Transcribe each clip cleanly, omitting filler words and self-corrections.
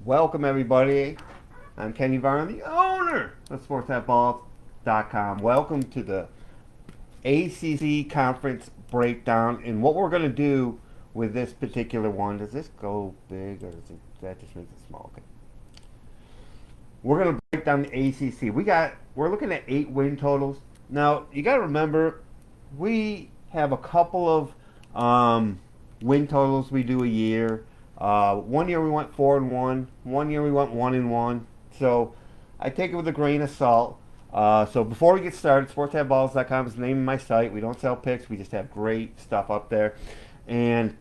Welcome, everybody. I'm Kenny Varn, the owner of SportsBooks.com. Welcome to the ACC Conference Breakdown. And what we're going to do with this particular one, does this go big or does that just make it small? Okay. We're going to break down the ACC. We're looking at 8 win totals. Now, you got to remember, we have a couple of win totals we do a year. One year we went 4-1. One year we went 1-1. So I take it with a grain of salt. So before we get started, sportshaveballs.com is the name of my site. We don't sell picks. We just have great stuff up there. And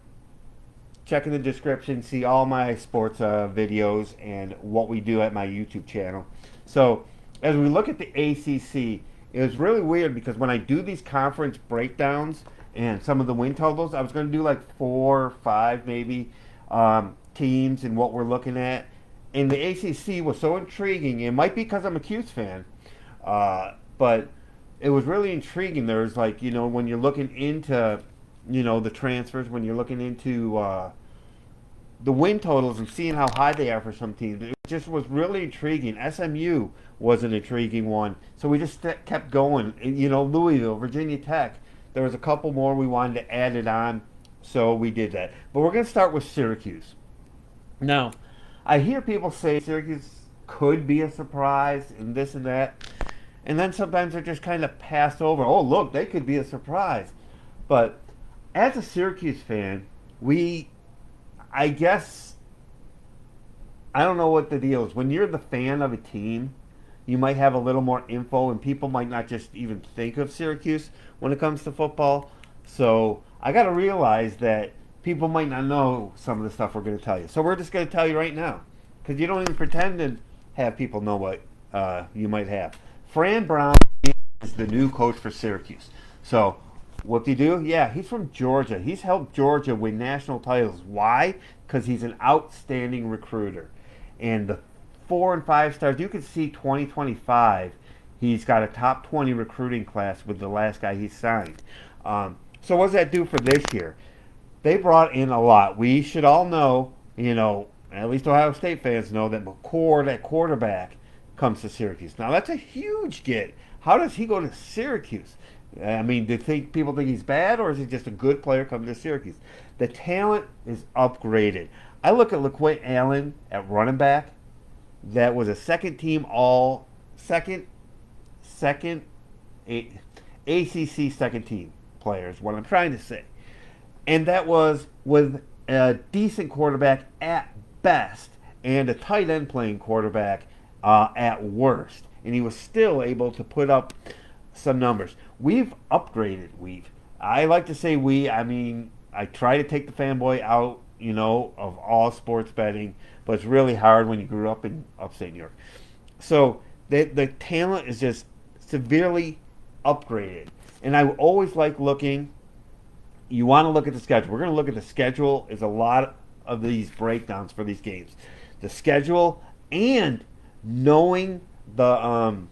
check in the description, see all my sports videos and what we do at my YouTube channel. So as we look at the ACC, it was really weird because when I do these conference breakdowns and some of the win totals, I was going to do like 4 or 5 maybe teams and what we're looking at. And the ACC was so intriguing. It might be because I'm a Cuse fan, but it was really intriguing. There's like, when you're looking into, the transfers, when you're looking into the win totals and seeing how high they are for some teams, it just was really intriguing. SMU was an intriguing one. So we just kept going. Louisville, Virginia Tech, there was a couple more we wanted to add it on. So we did that. But we're going to start with Syracuse. Now, I hear people say Syracuse could be a surprise and this and that. And then sometimes they're just kind of passed over. Oh, look, they could be a surprise. But as a Syracuse fan, I guess, I don't know what the deal is. When you're the fan of a team, you might have a little more info and people might not just even think of Syracuse when it comes to football. So I got to realize that people might not know some of the stuff we're going to tell you. So we're just going to tell you right now. Because you don't even pretend to have people know what you might have. Fran Brown is the new coach for Syracuse. So what do you do? Yeah, he's from Georgia. He's helped Georgia win national titles. Why? Because he's an outstanding recruiter. And the 4 and 5 stars, you can see 2025, he's got a top 20 recruiting class with the last guy he signed. So what does that do for this year? They brought in a lot. We should all know, at least Ohio State fans know that McCord at quarterback comes to Syracuse. Now that's a huge get. How does he go to Syracuse? I mean, people think he's bad, or is he just a good player coming to Syracuse? The talent is upgraded. I look at LaQuint Allen at running back. That was a second ACC second team players, what I'm trying to say. And that was with a decent quarterback at best and a tight end playing quarterback at worst. And he was still able to put up some numbers. We've upgraded. I like to say I try to take the fanboy out, of all sports betting, but it's really hard when you grew up in upstate New York. So the talent is just severely upgraded. And I always like looking. You want to look at the schedule. We're going to look at the schedule. Is a lot of these breakdowns for these games. The schedule and knowing the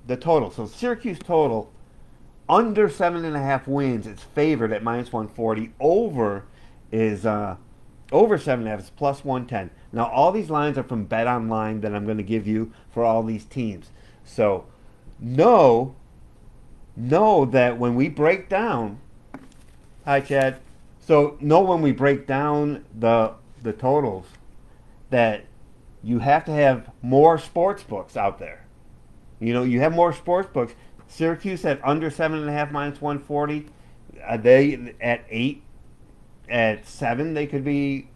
total. So Syracuse total under 7.5 wins is favored at -140. Over is over 7.5 is +110. Now all these lines are from Bet Online that I'm going to give you for all these teams. So know that when we break down. Hi, Chad. So know when we break down the totals that you have to have more sports books out there. You have more sports books. Syracuse at under 7.5 -140. They at 8, at 7 they could be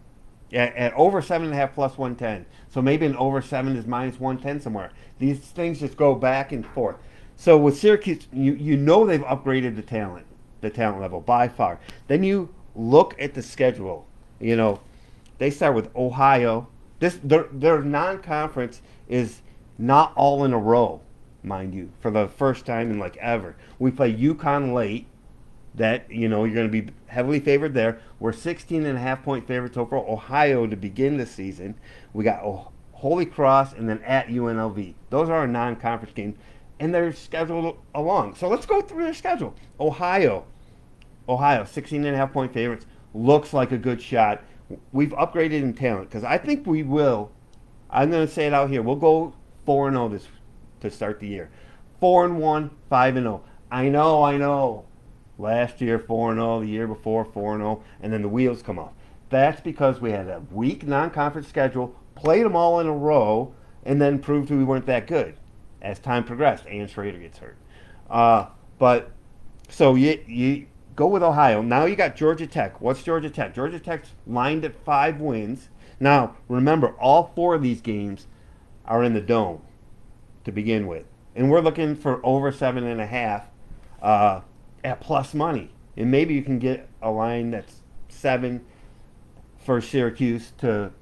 at over 7.5 +110. So maybe an over 7 is -110 somewhere. These things just go back and forth. So with Syracuse, they've upgraded the talent level by far. Then you look at the schedule. They start with Ohio. Their non-conference is not all in a row, mind you, for the first time in like ever. We play UConn late. That you're going to be heavily favored there. We're 16.5 point favorites over Ohio to begin the season. We got Holy Cross and then at UNLV. Those are our non-conference games. And they're scheduled along. So let's go through their schedule. Ohio, 16.5 point favorites. Looks like a good shot. We've upgraded in talent because I think we will I'm going to say it out here. We'll go 4-0 this to start the year. 4-1, 5-0. I know. Last year 4-0, the year before 4-0, and then the wheels come off. That's because we had a weak non-conference schedule, played them all in a row, and then proved we weren't that good. As time progressed, Ann Schrader gets hurt. But so you go with Ohio. Now you got Georgia Tech. What's Georgia Tech? Georgia Tech's lined at 5 wins. Now remember, all 4 of these games are in the dome to begin with, and we're looking for over 7.5 at plus money, and maybe you can get a line that's 7 for Syracuse to,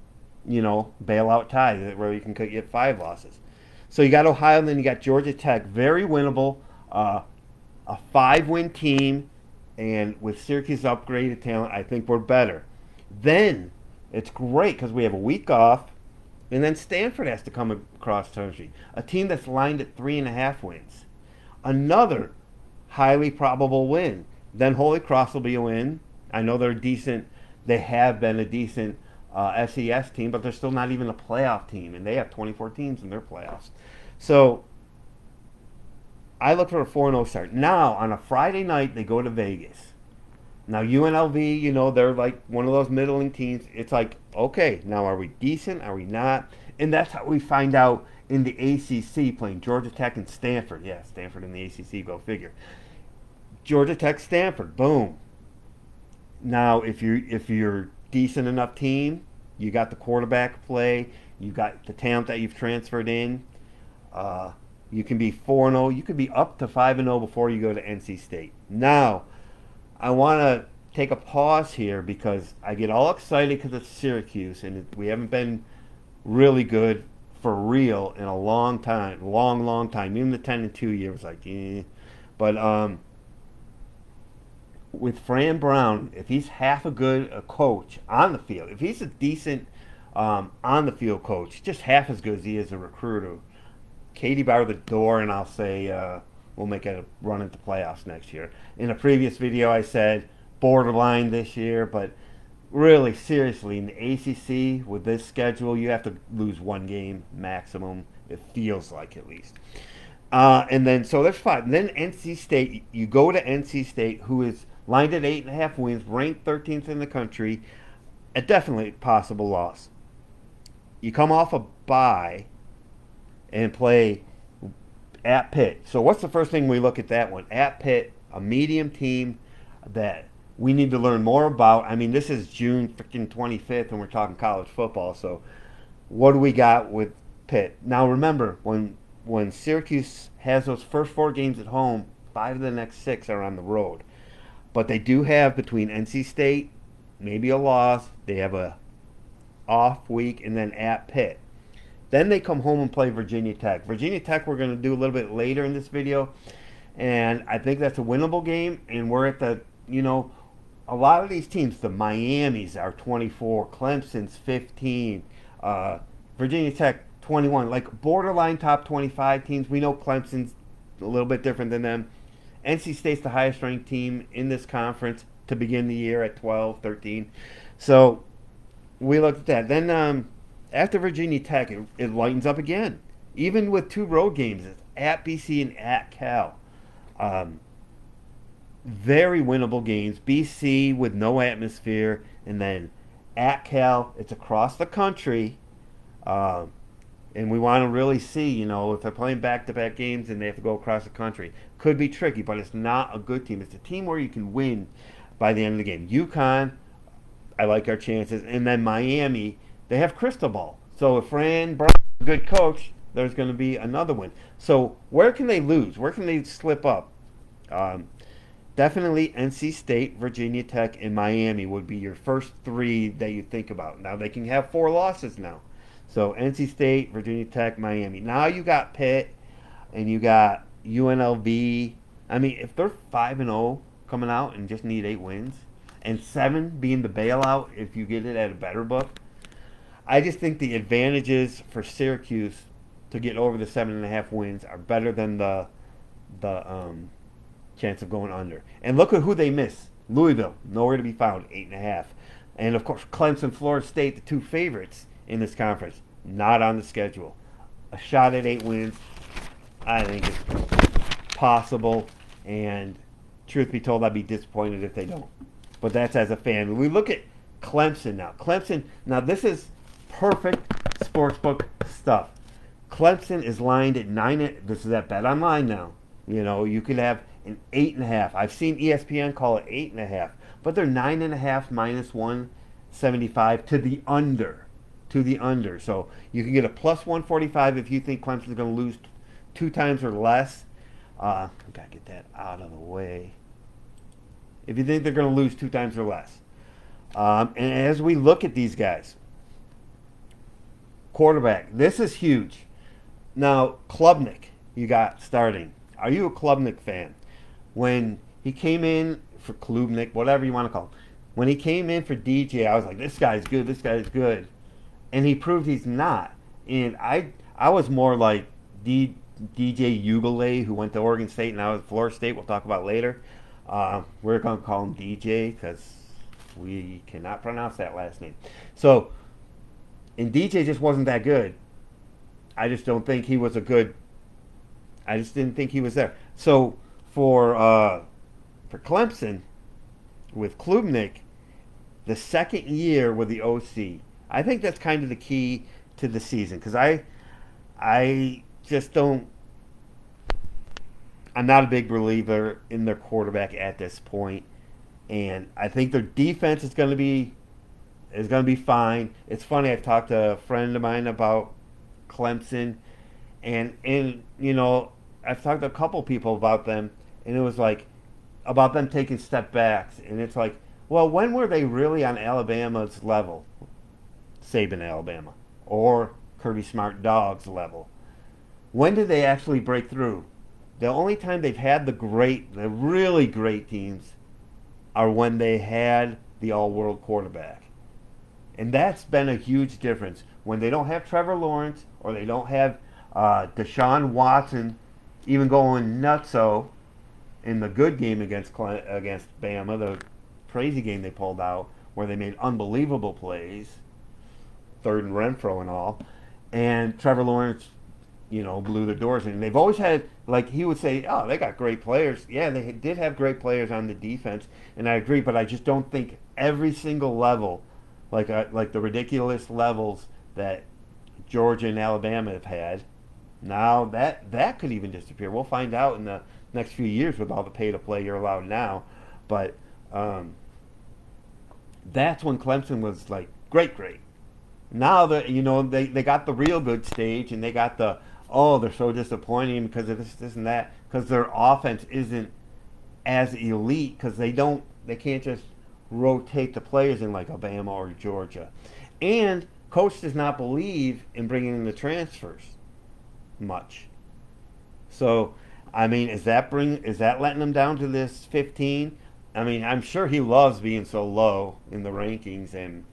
bail out tie where you can get 5 losses. So you got Ohio, and then you got Georgia Tech, very winnable, a 5-win team, and with Syracuse upgraded talent, I think we're better. Then it's great because we have a week off, and then Stanford has to come across country, a team that's lined at 3.5 wins. Another highly probable win. Then Holy Cross will be a win. I know they're decent. They have been a decent SES team, but they're still not even a playoff team, and they have 24 teams in their playoffs. So I look for a 4-0 start. Now, on a Friday night, they go to Vegas. Now, UNLV, they're like one of those middling teams. It's like, okay, now are we decent? Are we not? And that's how we find out in the ACC playing Georgia Tech and Stanford. Yeah, Stanford in the ACC, go figure. Georgia Tech, Stanford, boom. Now, if you're decent enough team, you got the quarterback play, you got the talent that you've transferred in. You can be 4-0. You could be up to 5-0 before you go to NC State. Now, I want to take a pause here because I get all excited because it's Syracuse, and we haven't been really good for real in a long time, long time. Even the 10-2 year was like, eh. But with Fran Brown, if he's half a coach on the field, if he's a decent on the field coach, just half as good as he is a recruiter, Katie bar the door, and I'll say we'll make a run into playoffs next year. In a previous video, I said borderline this year, but really, seriously, in the ACC, with this schedule, you have to lose 1 game maximum. It feels like, at least. And then, so there's 5. And then NC State, you go to NC State, who is lined at 8.5 wins, ranked 13th in the country, a definitely possible loss. You come off a bye and play at Pitt. So what's the first thing we look at that one? At Pitt, a medium team that we need to learn more about. I mean, this is June freaking 25th, and we're talking college football. So what do we got with Pitt? Now, remember, when Syracuse has those first 4 games at home, 5 of the next 6 are on the road. But they do have, between NC State, maybe a loss, they have a off week, and then at Pitt. Then they come home and play Virginia Tech. Virginia Tech we're going to do a little bit later in this video, and I think that's a winnable game, and we're at the, a lot of these teams, the Miamis are 24, Clemson's 15, Virginia Tech 21, like borderline top 25 teams. We know Clemson's a little bit different than them. NC State's the highest ranked team in this conference to begin the year at 12, 13. So we looked at that. Then after Virginia Tech, it lightens up again. Even with 2 road games, it's at BC and at Cal. Very winnable games. BC with no atmosphere, and then at Cal, it's across the country. And we want to really see, if they're playing back-to-back games and they have to go across the country. Could be tricky, but it's not a good team. It's a team where you can win by the end of the game. UConn, I like our chances. And then Miami, they have Cristobal. So if Fran Brown's a good coach, there's going to be another win. So where can they lose? Where can they slip up? Definitely NC State, Virginia Tech, and Miami would be your first 3 that you think about. Now they can have 4 losses now. So NC State, Virginia Tech, Miami. Now you got Pitt, and you got UNLV. I mean, if they're 5-0 coming out and just need 8 wins, and 7 being the bailout if you get it at a better book, I just think the advantages for Syracuse to get over the 7.5 wins are better than the chance of going under. And look at who they miss. Louisville, nowhere to be found, 8.5. And of course, Clemson, Florida State, the 2 favorites in this conference. not on the schedule. A shot at 8 wins, I think it's possible, and truth be told, I'd be disappointed if they don't. But that's as a fan. We look at Clemson now. Now this is perfect sportsbook stuff. Clemson is lined at 9. This is at Bet Online now. You know, you could have an 8.5. I've seen ESPN call it 8.5, but they're 9.5 minus 175 to the under. So you can get a plus 145 if you think Clemson's going to lose 2 times or less. I've got to get that out of the way. If you think they're going to lose 2 times or less. And as we look at these guys, quarterback, this is huge. Now, Klubnik, you got starting. Are you a Klubnik fan? When he came in for Klubnik, whatever you want to call him, when he came in for DJ, I was like, this guy's good. And he proved he's not. And I was more like DJ Ugale, who went to Oregon State and now at Florida State. We'll talk about later. We're going to call him DJ because we cannot pronounce that last name. So, and DJ just wasn't that good. I just don't think he was I just didn't think he was there. So for Clemson, with Klubnik, the second year with the OC, I think that's kind of the key to the season because I just don't. I'm not a big believer in their quarterback at this point, and I think their defense is going to be fine. It's funny. I've talked to a friend of mine about Clemson, and you know, I've talked to a couple people about them, and it was like about them taking step backs, and it's like, well, when were they really on Alabama's level? Saban Alabama or Kirby Smart Dogs level. When did they actually break through? The only time they've had the really great teams are when they had the all-world quarterback. And that's been a huge difference. When they don't have Trevor Lawrence or they don't have Deshaun Watson even going nutso in the good game against Bama, the crazy game they pulled out where they made unbelievable plays, 3rd and Renfro and all, and Trevor Lawrence, you know, blew the doors in. They've always had, like he would say, oh, they got great players. Yeah, they did have great players on the defense, and I agree, but I just don't think every single level, like the ridiculous levels that Georgia and Alabama have had, now that could even disappear. We'll find out in the next few years with all the pay-to-play you're allowed now, but that's when Clemson was like great. Now that they got the real good stage, and they got the they're so disappointing because of this and that, because their offense isn't as elite because they can't just rotate the players in like Alabama or Georgia, and coach does not believe in bringing in the transfers much. So I mean, is that letting them down to this 15? I mean, I'm sure he loves being so low in the rankings and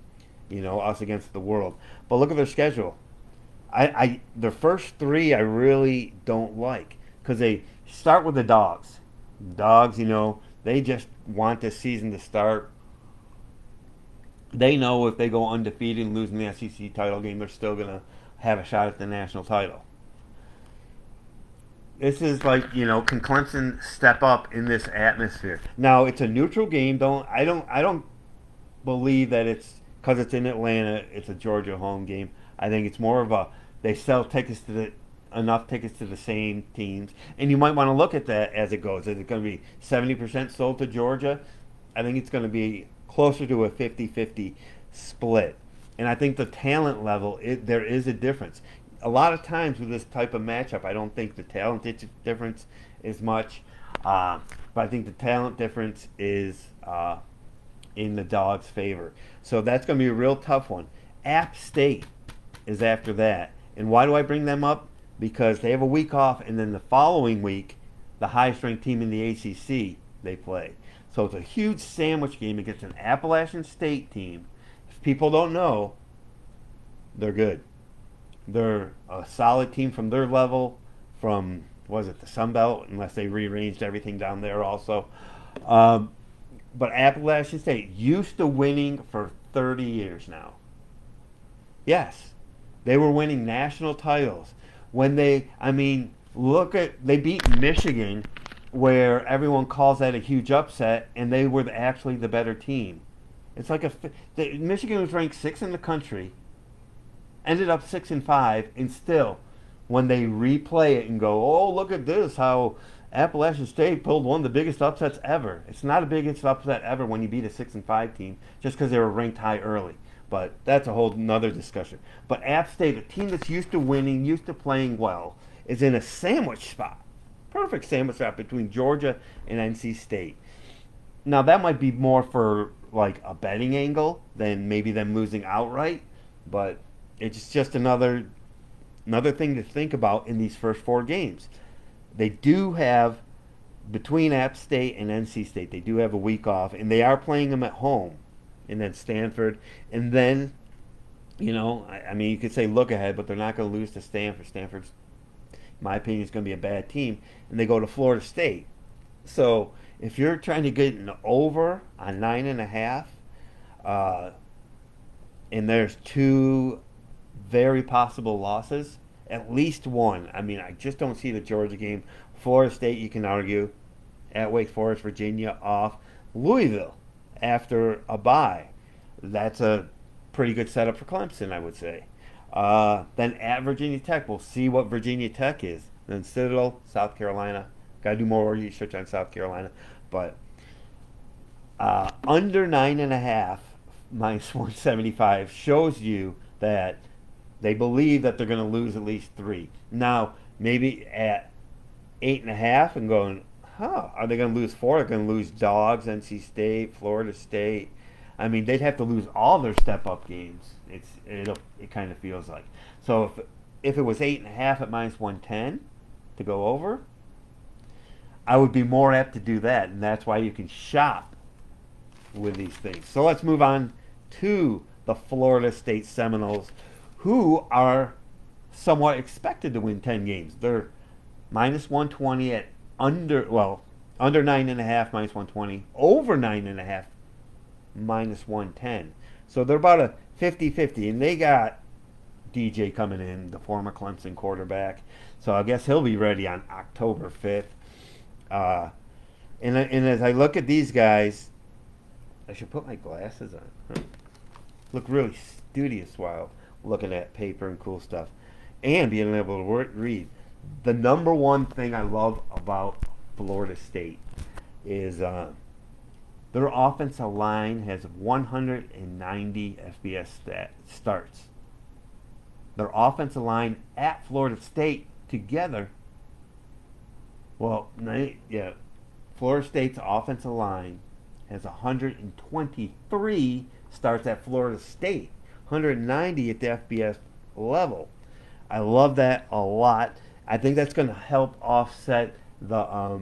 us against the world. But look at their schedule. Their first 3 I really don't like because they start with the Dogs. Dogs, they just want this season to start. They know if they go undefeated and lose in the SEC title game, they're still going to have a shot at the national title. This is like, can Clemson step up in this atmosphere? Now, it's a neutral game. I don't believe that it's because it's in Atlanta, it's a Georgia home game. I think it's more of they sell enough tickets to the same teams. And you might want to look at that as it goes. Is it going to be 70% sold to Georgia? I think it's going to be closer to a 50-50 split. And I think the talent level, there is a difference. A lot of times with this type of matchup, I don't think the talent difference is much. But I think the talent difference is in the Dogs' favor. So that's going to be a real tough one. App State is after that. And why do I bring them up? Because they have a week off, and then the following week, the highest-ranked team in the ACC, they play. So it's a huge sandwich game against an Appalachian State team. If people don't know, they're good. They're a solid team from their level, from, the Sun Belt, unless they rearranged everything down there also. But Appalachian State used to winning for 30 years now. Yes. They were winning national titles. When they beat Michigan, where everyone calls that a huge upset, and they were actually the better team. It's like Michigan was ranked sixth in the country, ended up 6-5, and still, when they replay it and go, "Oh, look at this! How Appalachian State pulled one of the biggest upsets ever." It's not a biggest upset ever when you beat a 6-5 team just because they were ranked high early. But that's a whole nother discussion. But App State, a team that's used to winning, used to playing well, is in a sandwich spot. Perfect sandwich spot between Georgia and NC State. Now that might be more for like a betting angle than maybe them losing outright, but it's just another thing to think about in these first four games. They do have, between App State and NC State, they do have a week off, and they are playing them at home. And then Stanford, and then, I mean, you could say look ahead, but they're not going to lose to Stanford. Stanford's, in my opinion, is going to be a bad team, and they go to Florida State. So if you're trying to get an over on 9.5, and there's two very possible losses, at least one. I mean, I just don't see the Georgia game. Florida State, you can argue, at Wake Forest, Virginia off, Louisville after a bye. That's a pretty good setup for Clemson, I would say. Then at Virginia Tech, we'll see what Virginia Tech is. Then Citadel, South Carolina. Got to do more research on South Carolina. But under 9.5, minus 175, shows you that they believe that they're going to lose at least 3. Now, maybe at 8.5 and going, are they going to lose 4? They're going to lose Dogs, NC State, Florida State. I mean, they'd have to lose all their step-up games. It kind of feels like. So if it was 8.5 at minus 110 to go over, I would be more apt to do that, and that's why you can shop with these things. So let's move on to the Florida State Seminoles, who are somewhat expected to win 10 games. They're minus 120 at under 9.5, minus 120, over 9.5, minus 110. So they're about a 50-50, and they got DJ coming in, the former Clemson quarterback. So I guess he'll be ready on October 5th. And as I look at these guys, I should put my glasses on. Look really studious while looking at paper and cool stuff, and being able to read. The number one thing I love about Florida State is their offensive line has 190 FBS starts. Their offensive line at Florida State together, Florida State's offensive line has 123 starts at Florida State, 190 at the FBS level. I love that a lot. I think that's going to help offset the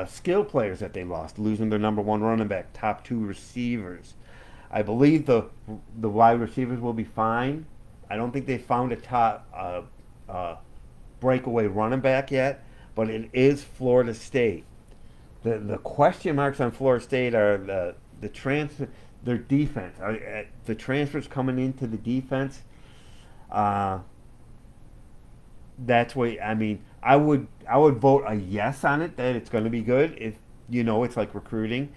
skill players that they lost, losing their number one running back, top 2 receivers. I believe the wide receivers will be fine. I don't think they found a top breakaway running back yet, but it is Florida State. The question marks on Florida State are the transfer, their defense. The transfers coming into the defense. That's what I mean. I would vote a yes on it, that it's going to be good. If it's like recruiting,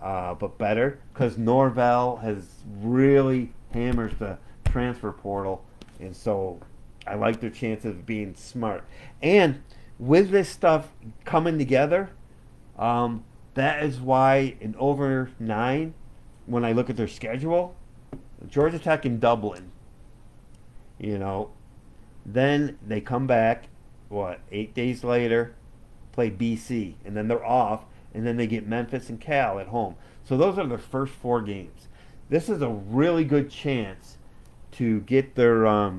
but better, because Norvell has really hammered the transfer portal, and so I like their chances of being smart. And with this stuff coming together, that is why in over 9, when I look at their schedule, Georgia Tech and Dublin, then they come back, 8 days later, play BC, and then they're off, and then they get Memphis and Cal at home. So those are their first 4 games. This is a really good chance to get their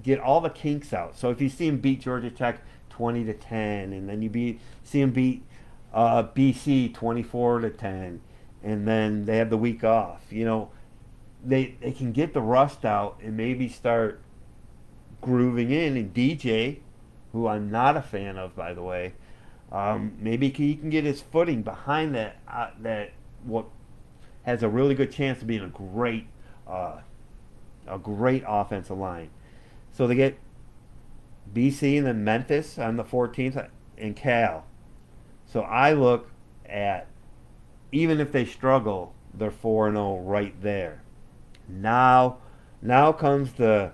get all the kinks out. So if you see them beat Georgia Tech 20-10, and then you see them beat BC 24-10, and then they have the week off, they can get the rust out and maybe start grooving in. And DJ, who I'm not a fan of, by the way, maybe he can get his footing behind that what has a really good chance of being a great a great offensive line. So they get BC and then Memphis on the 14th and Cal. So I look at, even if they struggle, they're 4-0 right there. Now comes the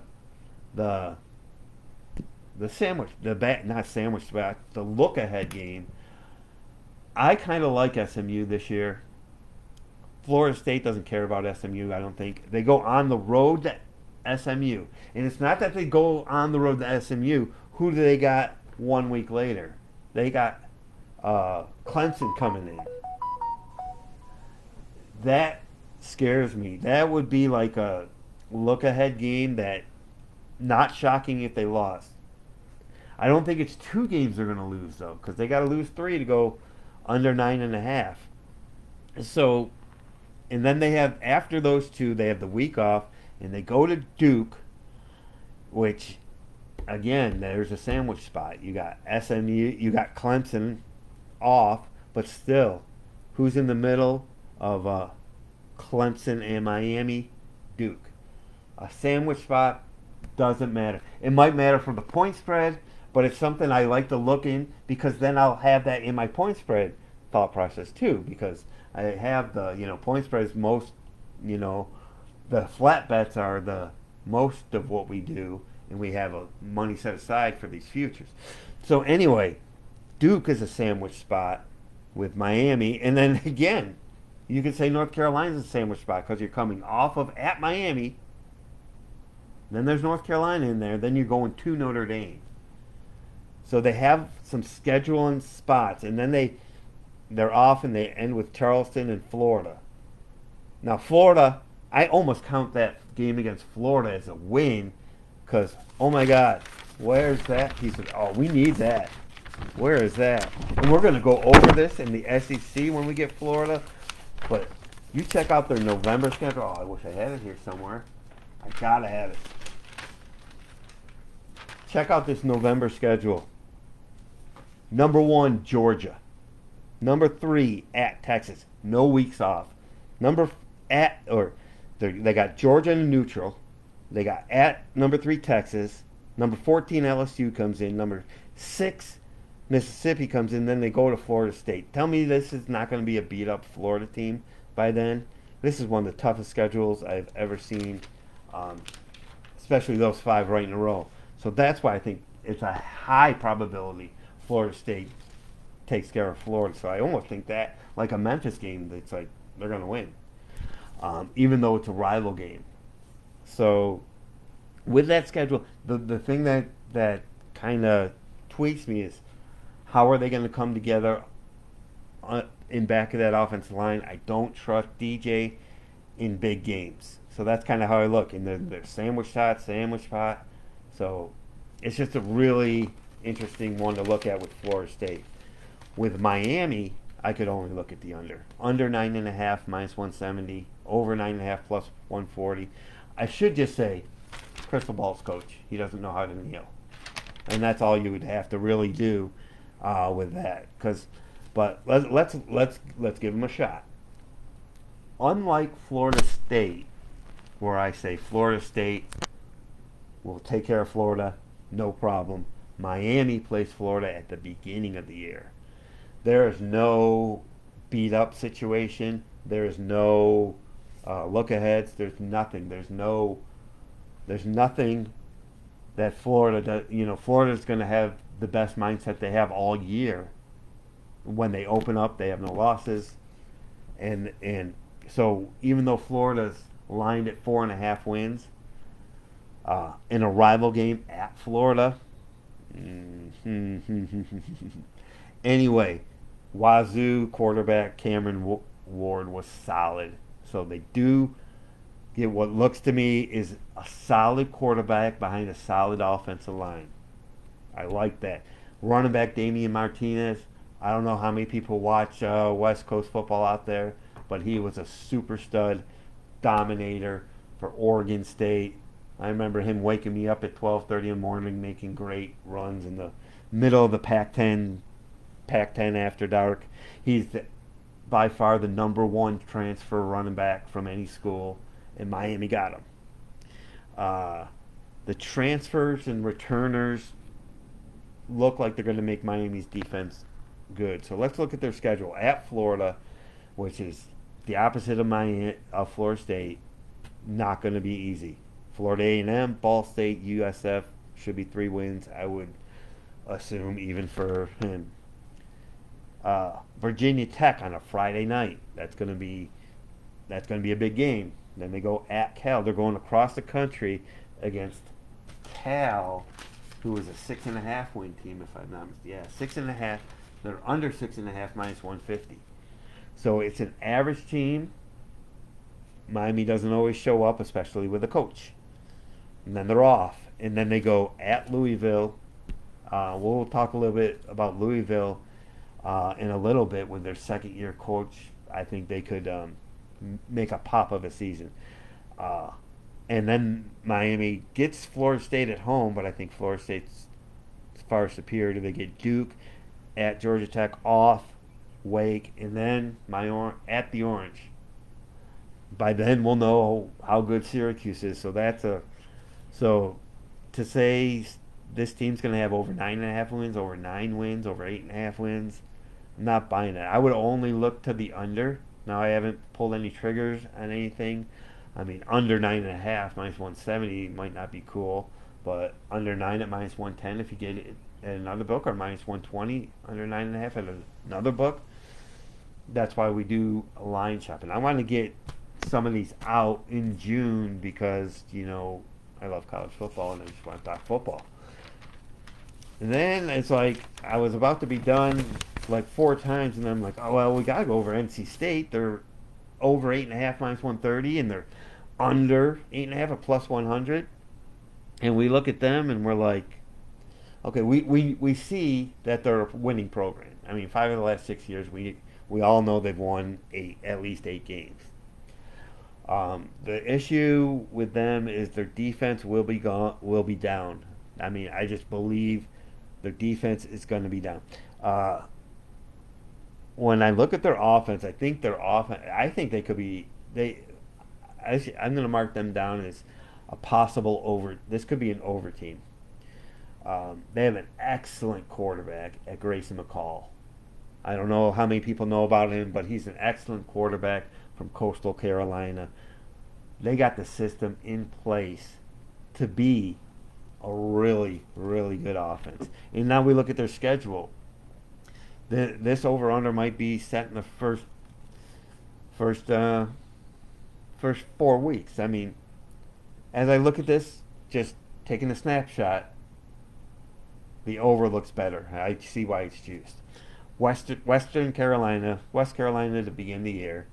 sandwich, not sandwich, but the look ahead game. I kind of like SMU this year. Florida State doesn't care about SMU, I don't think. They go on the road to SMU. And it's not that they go on the road to SMU. Who do they got 1 week later? They got Clemson coming in. That scares me. That would be like a look ahead game that, not shocking if they lost. I don't think it's 2 games they're going to lose, though, because they got to lose 3 to go under 9.5. So, and then they have, after those 2, they have the week off, and they go to Duke, which, again, there's a sandwich spot. You got SMU, you got Clemson off, but still, who's in the middle of Clemson and Miami? Duke. A sandwich spot doesn't matter. It might matter for the point spread, but it's something I like to look in, because then I'll have that in my point spread thought process too, because I have the, point spreads most, the flat bets are the most of what we do, and we have a money set aside for these futures. So anyway, Duke is a sandwich spot with Miami, and then again, you could say North Carolina's a sandwich spot because you're coming off of at Miami. Then there's North Carolina in there. Then you're going to Notre Dame. So they have some scheduling spots, and then they're off and they end with Charleston and Florida. Now Florida, I almost count that game against Florida as a win, because oh my God, where's that piece of? Oh, we need that. Where is that? And we're going to go over this in the SEC when we get Florida. But you check out their November schedule. Oh, I wish I had it here somewhere. I gotta have it. Check out this November schedule. Number 1, Georgia. Number 3, at Texas. No weeks off. They got Georgia in neutral. They got at number 3, Texas. Number 14, LSU comes in. Number 6, Mississippi comes in. Then they go to Florida State. Tell me this is not going to be a beat-up Florida team by then. This is one of the toughest schedules I've ever seen, especially those 5 right in a row. So that's why I think it's a high probability Florida State takes care of Florida. So I almost think that, like a Memphis game, it's like they're going to win, even though it's a rival game. So with that schedule, the thing that kind of tweaks me is, how are they going to come together in back of that offensive line? I don't trust DJ in big games. So that's kind of how I look. And they're sandwich spot. So it's just a really interesting one to look at with Florida State. With Miami, I could only look at the under. Under 9.5 minus 170. Over 9.5 plus 140. I should just say, crystal ball's coach. He doesn't know how to kneel. And that's all you would have to really do with that. But let's give him a shot. Unlike Florida State, where I say Florida State will take care of Florida, no problem. Miami plays Florida at the beginning of the year. There is no beat up situation. There is no look aheads. There's nothing. There's nothing that Florida does. Florida's going to have the best mindset they have all year. When they open up, they have no losses, and so even though Florida's lined at 4.5 wins in a rival game at Florida, anyway, Wazoo quarterback Cameron Ward was solid, so they do get what looks to me is a solid quarterback behind a solid offensive line. I like that. Running back Damian Martinez. I don't know how many people watch West Coast football out there, but he was a super stud dominator for Oregon State. I remember him waking me up at 12:30 in the morning, making great runs in the middle of the Pac-10 after dark. He's by far the number 1 transfer running back from any school, and Miami got him. Uh, the transfers and returners look like they're going to make Miami's defense good. So let's look at their schedule. At Florida, which is the opposite of Florida State, not going to be easy. Florida A&M, Ball State, USF should be 3 wins, I would assume, even for him. Virginia Tech on a Friday night. That's going to be a big game. Then they go at Cal. They're going across the country against Cal, who is a 6.5 win team, if I'm not mistaken. Yeah, 6.5. They're under 6.5 minus 150. So it's an average team. Miami doesn't always show up, especially with a coach. And then they're off. And then they go at Louisville. We'll talk a little bit about Louisville in a little bit with their second-year coach. I think they could make a pop of a season. And then Miami gets Florida State at home, but I think Florida State's far superior. They get Duke at Georgia Tech, off Wake, and then at the Orange. By then we'll know how good Syracuse is. So to say this team's going to have over 9.5 wins, over 9 wins, over 8.5 wins, I'm not buying it. I would only look to the under. Now I haven't pulled any triggers on anything. I mean, under 9.5 minus 170 might not be cool, but under 9 at minus 110 if you get it at another book, or minus 120 under 9.5 at another book. That's why we do a line shopping. I want to get some of these out in June because, I love college football and I just want to talk football. And then it's like I was about to be done like 4 times, and I'm like, oh, well, we got to go over NC State. They're over 8.5 minus 130, and they're under 8.5 at plus 100. And we look at them and we're like, okay, we see that they're a winning program. I mean, 5 of the last 6 years, we all know they've won at least 8 games. The issue with them is their defense will be down. I mean, I just believe their defense is going to be down. When I look at their offense, I think they could be. I'm going to mark them down as a possible over. This could be an over team. They have an excellent quarterback at Grayson McCall. I don't know how many people know about him, but he's an excellent quarterback from Coastal Carolina. They got the system in place to be a really, really good offense. And now we look at their schedule. This over-under might be set in the first 4 weeks. I mean, as I look at this, just taking a snapshot, the over looks better. I see why it's used. West Carolina to begin the year.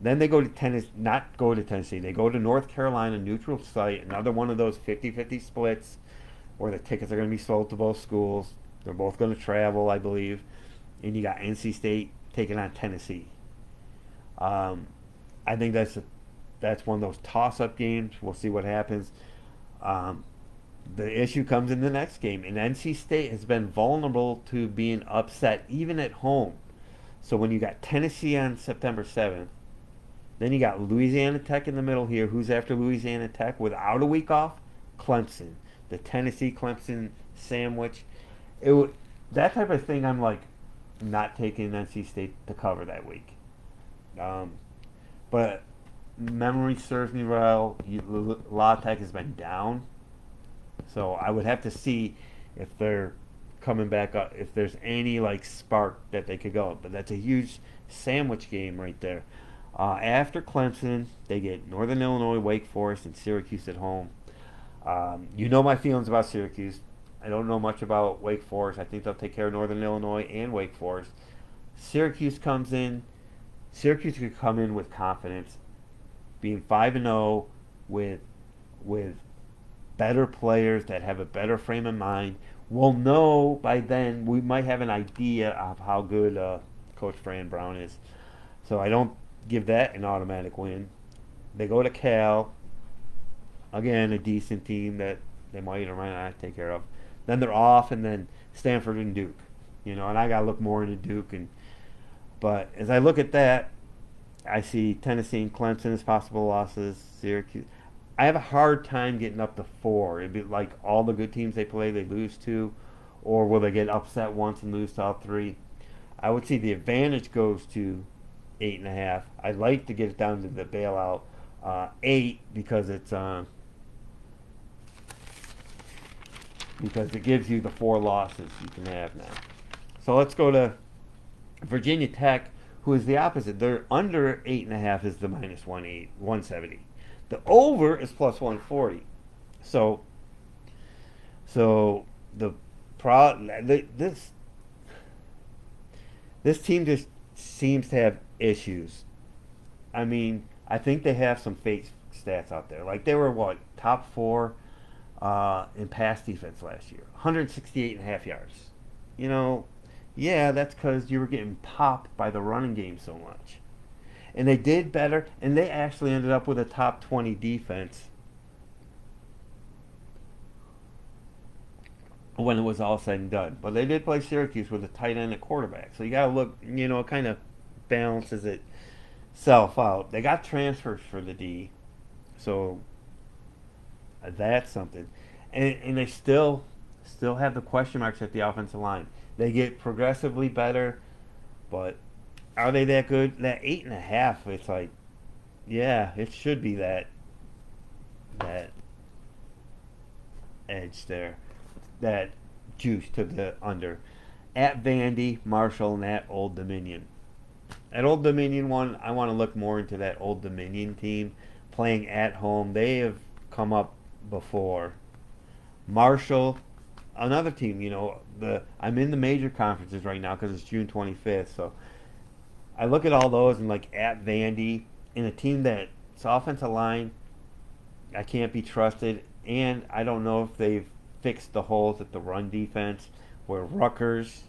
Then they go to Tennessee. They go to North Carolina, neutral site, another one of those 50-50 splits where the tickets are going to be sold to both schools. They're both going to travel, I believe. And you got NC State taking on Tennessee. I think that's one of those toss-up games. We'll see what happens. The issue comes in the next game. And NC State has been vulnerable to being upset, even at home. So when you got Tennessee on September 7th, then you got Louisiana Tech in the middle here. Who's after Louisiana Tech without a week off? Clemson. The Tennessee-Clemson sandwich. That type of thing, I'm like not taking NC State to cover that week. But memory serves me well. La Tech has been down. So I would have to see if they're coming back up, if there's any like spark that they could go. But that's a huge sandwich game right there. After Clemson, they get Northern Illinois, Wake Forest, and Syracuse at home. You know my feelings about Syracuse. I don't know much about Wake Forest. I think they'll take care of Northern Illinois and Wake Forest. Syracuse comes in. Syracuse could come in with confidence, being 5-0 with better players that have a better frame of mind. We'll know by then. We might have an idea of how good Coach Fran Brown is. So I don't give that an automatic win. They go to Cal. Again, a decent team that they might or might not take care of. Then they're off, and then Stanford and Duke. And I got to look more into Duke. But as I look at that, I see Tennessee and Clemson as possible losses. Syracuse. I have a hard time getting up to 4. It'd be like all the good teams they play, they lose to, or will they get upset once and lose to all 3? I would say the advantage goes to 8.5. I'd like to get it down to the bailout 8 because it gives you the 4 losses you can have now. So let's go to Virginia Tech, who is the opposite. They're under 8.5 is the minus 170. The over is plus 140. So the this team just seems to have issues. I mean, I think they have some fake stats out there. Like they were what, top 4 in pass defense last year, 168.5 yards. You know, yeah, that's because you were getting popped by the running game so much. And they did better, and they actually ended up with a top 20 defense when it was all said and done. But they did play Syracuse with a tight end at quarterback. So you got to look, it kind of balances itself out. They got transfers for the D. So that's something. And they still have the question marks at the offensive line. They get progressively better, but are they that good? That 8.5, it's like, yeah, it should be that edge there, that juice to the under. At Vandy, Marshall, and at Old Dominion. At Old Dominion one, I want to look more into that Old Dominion team playing at home. They have come up before. Marshall, another team. I'm in the major conferences right now because it's June 25th. So I look at all those and like at Vandy, in a team that's offensive line, I can't be trusted, and I don't know if they've fixed the holes at the run defense, where Rutgers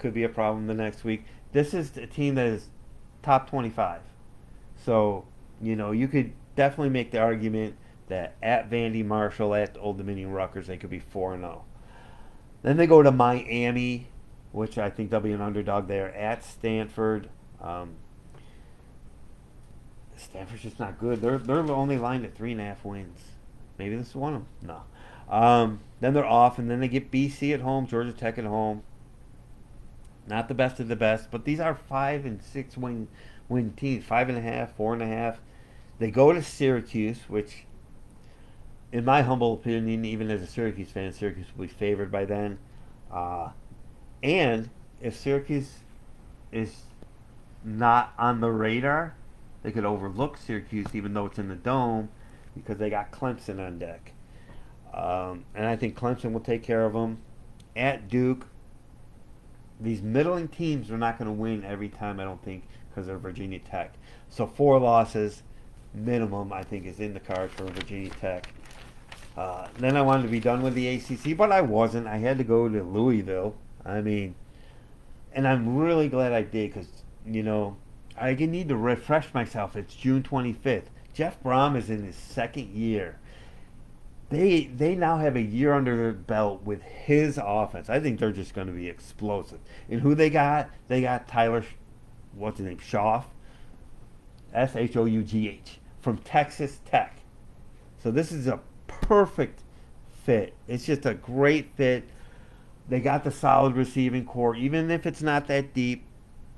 could be a problem the next week. This is a team that is top 25. So, you could definitely make the argument that at Vandy, Marshall, at Old Dominion, Rutgers, they could be 4-0. Then they go to Miami, which I think they'll be an underdog there. At Stanford. Stanford's just not good. They're only lined at 3.5 wins. Maybe this is one of them. No. Then they're off, and then they get BC at home, Georgia Tech at home. Not the best of the best, but these are 5 and 6 win teams. 5.5, 4.5. They go to Syracuse, which, in my humble opinion, even as a Syracuse fan, Syracuse will be favored by then. And if Syracuse is not on the radar, they could overlook Syracuse even though it's in the Dome because they got Clemson on deck. And I think Clemson will take care of them. At Duke, these middling teams are not going to win every time, I don't think, because they're Virginia Tech. So 4 losses minimum, I think, is in the cards for Virginia Tech. Then I wanted to be done with the ACC, but I wasn't. I had to go to Louisville. And I'm really glad I did because, I need to refresh myself. It's June 25th. Jeff Brom is in his 2nd year. They now have a year under their belt with his offense. I think they're just going to be explosive. And who they got? They got Tyler, what's his name, Schauf? Shough, from Texas Tech. So this is a perfect fit. It's just a great fit. They got the solid receiving core. Even if it's not that deep,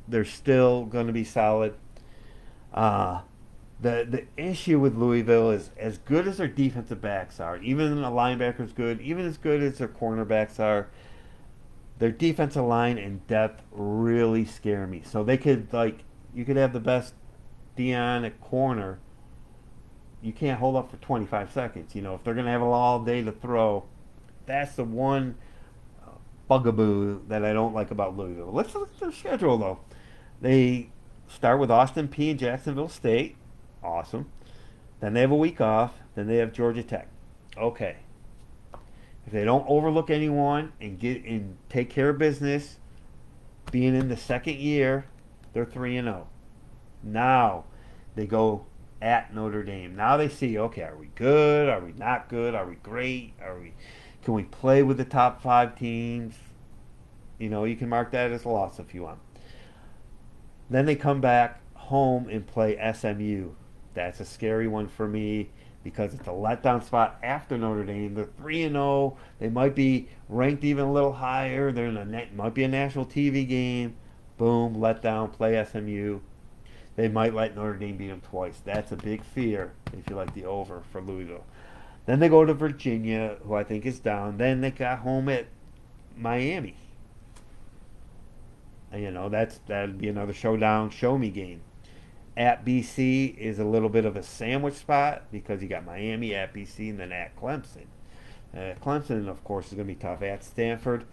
they're still going to be solid. The issue with Louisville is as good as their defensive backs are, even the linebackers good, even as good as their cornerbacks are, their defensive line and depth really scare me. So they could, you could have the best Dion at corner. You can't hold up for 25 seconds. If they're going to have all day to throw, that's the one bugaboo that I don't like about Louisville. Let's look at their schedule, though. They start with Austin Peay and Jacksonville State. Awesome. Then they have a week off. Then they have Georgia Tech. Okay. If they don't overlook anyone and take care of business, being in the 2nd year, they're 3-0. Now they go at Notre Dame. Now they see, okay, are we good? Are we not good? Are we great? Can we play with the top 5 teams? You can mark that as a loss if you want. Then they come back home and play SMU. That's a scary one for me. because it's a letdown spot after Notre Dame. They're 3-0. They might be ranked even a little higher. They're in might be a national TV game. Boom, letdown, play SMU. They might let Notre Dame beat them twice. That's a big fear if you like the over for Louisville. Then they go to Virginia, who I think is down. Then they got home at Miami. That'd be another showdown, show me game. At BC is a little bit of a sandwich spot because you got Miami at BC and then at Clemson. Clemson, of course, is going to be tough. At Stanford,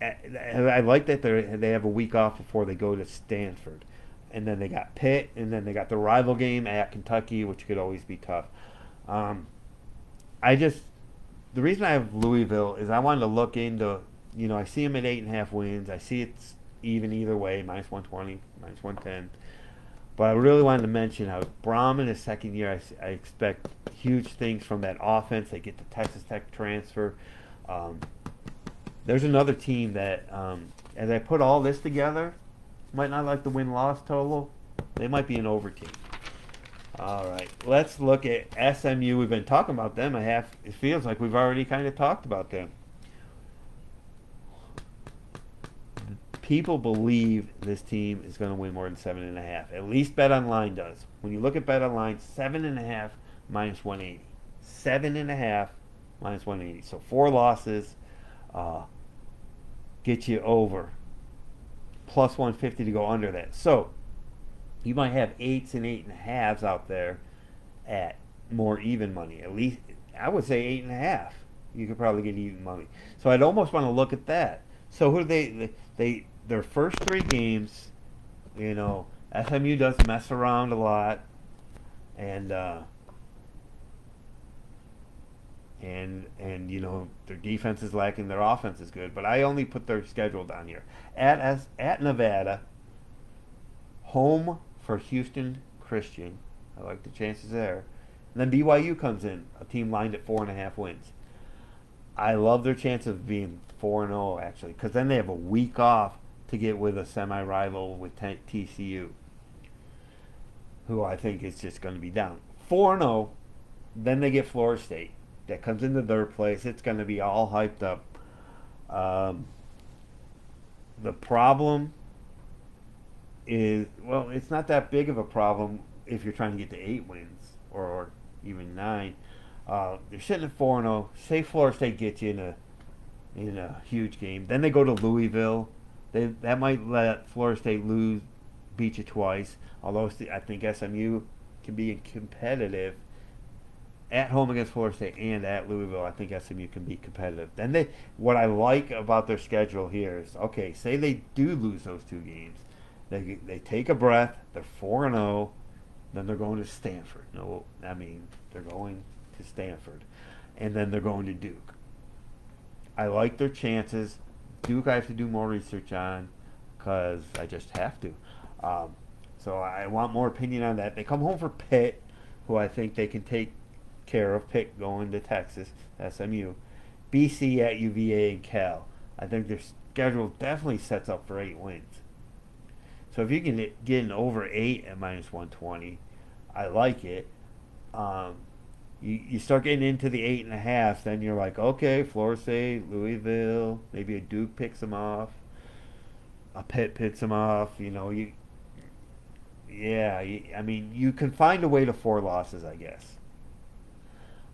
I like that they have a week off before they go to Stanford. And then they got Pitt, and then they got the rival game at Kentucky, which could always be tough. The reason I have Louisville is I wanted to look into, I see them at 8.5 wins. I see it's even either way, minus 120, minus 110. But I really wanted to mention how Braum in his second year, I expect huge things from that offense. They get the Texas Tech transfer. There's another team that, as I put all this together, might not like the win-loss total. They might be an over team. All right, let's look at SMU. We've been talking about them. It feels like we've already kind of talked about them. People believe this team is going to win more than 7.5. At least BetOnline does. When you look at BetOnline, 7.5 minus 180. 7.5 minus 180. So 4 losses get you over. Plus 150 to go under that. So you might have 8s and 8.5s out there at more even money. At least I would say 8.5. You could probably get even money. So I'd almost want to look at that. So who do they their first 3 games, SMU does mess around a lot, and their defense is lacking, their offense is good. But I only put their schedule down here. At Nevada, home for Houston Christian. I like the chances there. And then BYU comes in, a team lined at 4.5 wins. I love their chance of being 4-0 actually, because then they have a week off to get with a semi-rival with TCU, who I think is just going to be down. 4-0, then they get Florida State. That comes into their place. It's going to be all hyped up. The problem is, it's not that big of a problem if you're trying to get to 8 wins or even 9. They're sitting at 4-0. Say Florida State gets you in a huge game. Then they go to Louisville. That might let Florida State beat you twice. Although I think SMU can be competitive at home against Florida State and at Louisville. I think SMU can be competitive. Then what I like about their schedule here is, okay, say they do lose those 2 games. They take a breath. They're 4-0. Then they're going to Stanford. They're going to Stanford. And then they're going to Duke. I like their chances. Duke I have to do more research on because I just have to. So I want more opinion on that. They come home for Pitt, who I think they can take care of. Pitt going to Texas, SMU. BC at UVA and Cal. I think their schedule definitely sets up for 8 wins. So if you can get an over 8 at minus 120, I like it. You start getting into the 8.5, then you're like, okay, Florida State, Louisville, maybe a Duke picks them off, a Pitt picks them off. You can find a way to 4 losses, I guess.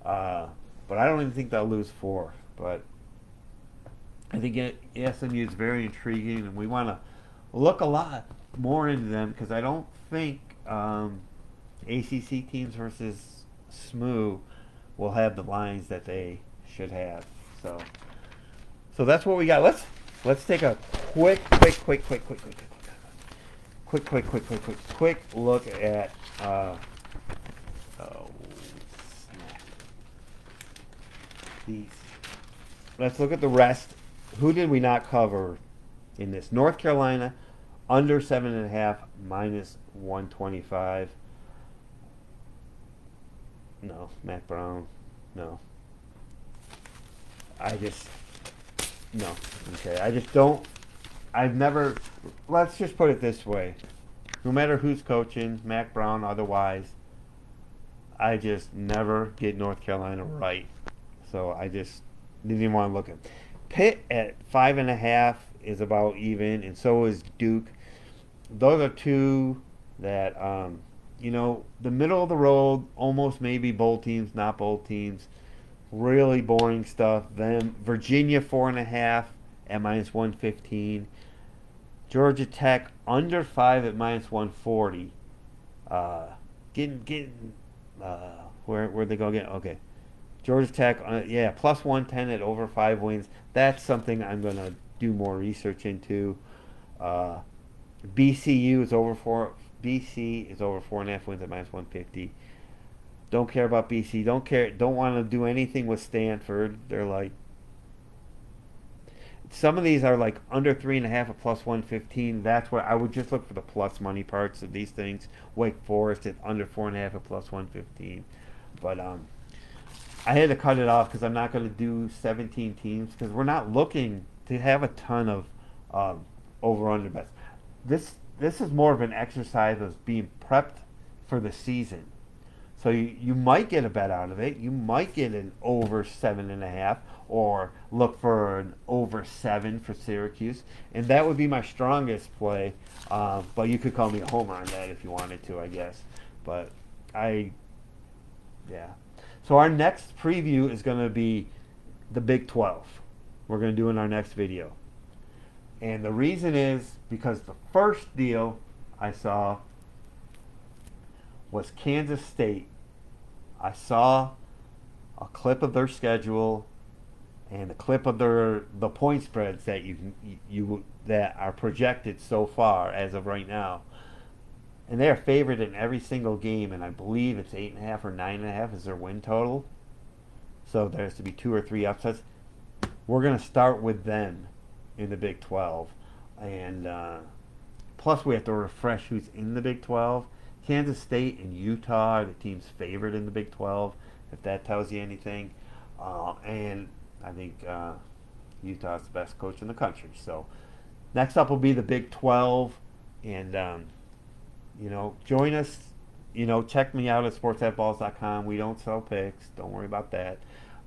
But I don't even think they'll lose 4. But I think SMU is very intriguing, and we want to look a lot more into them because I don't think ACC teams versus SMU will have the lines that they should have. So that's what we got. Let's take a quick look at these. Let's look at the rest. Who did we not cover in this? North Carolina under 7.5 minus 125. No. Mac Brown. No. No. Okay. I just don't. I've never. Let's just put it this way. No matter who's coaching, Mac Brown, otherwise, I just never get North Carolina right. So I just didn't even want to look at it. Pitt at 5.5 is about even, and so is Duke. Those are two that, the middle of the road, almost maybe bowl teams, not bowl teams. Really boring stuff. Then Virginia 4.5 at -115. Georgia Tech under 5 at -140. Getting where'd they go again? Okay, Georgia Tech, +110 at over 5 wins. That's something I'm gonna do more research into. BCU is over 4. BC is over 4.5 wins at -150. Don't care about BC. Don't want to do anything with Stanford. They're like, some of these are like under 3.5 at +115. That's where I would just look for the plus money parts of these things. Wake Forest at under 4.5 at +115. But I had to cut it off because I'm not going to do 17 teams because we're not looking to have a ton of over/under bets. This is more of an exercise of being prepped for the season. So you might get a bet out of it. You might get an over 7.5, or look for an over 7 for Syracuse, and that would be my strongest play. But you could call me a homer on that if you wanted to, I guess. But yeah. So our next preview is going to be the Big 12. We're going to do in our next video. And the reason is because the first deal I saw was Kansas State. I saw a clip of their schedule and a clip of the point spreads that that are projected so far as of right now, and they are favored in every single game. And I believe it's 8.5 or 9.5 is their win total. So there has to be 2 or 3 upsets. We're going to start with them in the Big 12, and plus we have to refresh who's in the Big 12. Kansas State and Utah are the teams favored in the Big 12, if that tells you anything. And I think Utah's the best coach in the country. So next up will be the Big 12, and join us. Check me out at sportsatballs.com. We don't sell picks. Don't worry about that.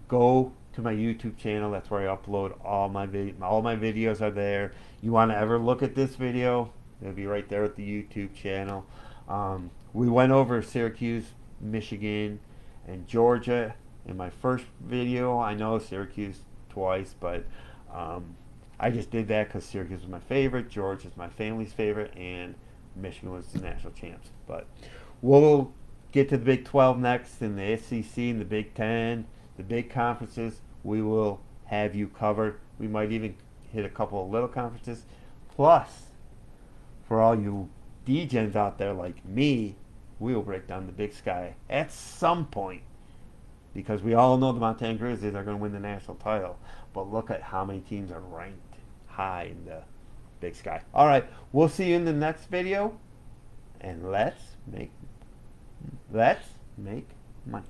Go to my YouTube channel. That's where I upload all my videos are there. You want to ever look at this video, it'll be right there at the YouTube channel. We went over Syracuse, Michigan, and Georgia in my first video. I know Syracuse twice, but I just did that because Syracuse was my favorite, Georgia is my family's favorite, and Michigan was the national champs. But we'll get to the Big 12 next, and the SEC and the Big 10, the big conferences. We will have you covered. We might even hit a couple of little conferences. Plus, for all you D-gens out there like me, we will break down the Big Sky at some point, because we all know the Montana Grizzlies are going to win the national title. But look at how many teams are ranked high in the Big Sky. All right, we'll see you in the next video, and let's make money.